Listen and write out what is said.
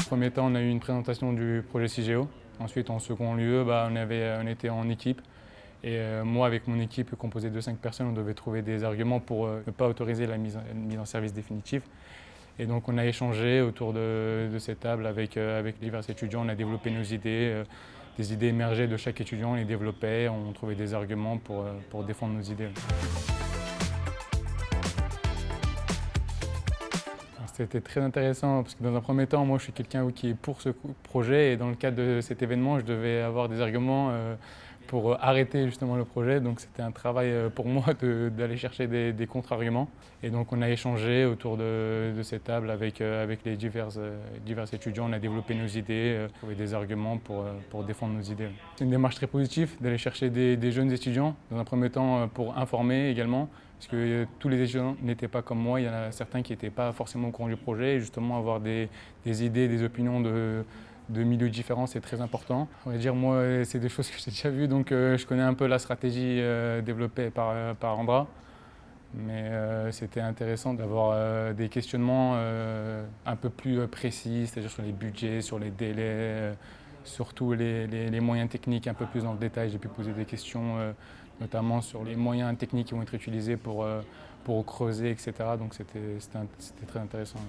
premier temps, on a eu une présentation du projet CIGEO. Ensuite, en second lieu, on était en équipe. Et moi, avec mon équipe composée de 5 personnes, on devait trouver des arguments pour ne pas autoriser la mise en service définitive. Et donc, on a échangé autour de cette table avec divers étudiants. On a développé nos idées, des idées émergeaient de chaque étudiant, on les développait, on trouvait des arguments pour défendre nos idées. C'était très intéressant parce que dans un premier temps, moi je suis quelqu'un qui est pour ce projet et dans le cadre de cet événement, je devais avoir des arguments pour arrêter justement le projet. Donc c'était un travail pour moi d'aller chercher des contre-arguments. Et donc on a échangé autour de cette table avec les divers étudiants, on a développé nos idées, trouvé des arguments pour défendre nos idées. C'est une démarche très positive d'aller chercher des jeunes étudiants, dans un premier temps pour informer également. Parce que tous les étudiants n'étaient pas comme moi, il y en a certains qui n'étaient pas forcément au courant du projet. Et justement, avoir des idées, des opinions de milieux différents, c'est très important. On va dire, moi, c'est des choses que j'ai déjà vues, donc je connais un peu la stratégie développée par Andra. Mais c'était intéressant d'avoir des questionnements un peu plus précis, c'est-à-dire sur les budgets, sur les délais, surtout les moyens techniques un peu plus dans le détail. J'ai pu poser des questions notamment sur les moyens techniques qui vont être utilisés pour creuser, etc. Donc c'était très intéressant.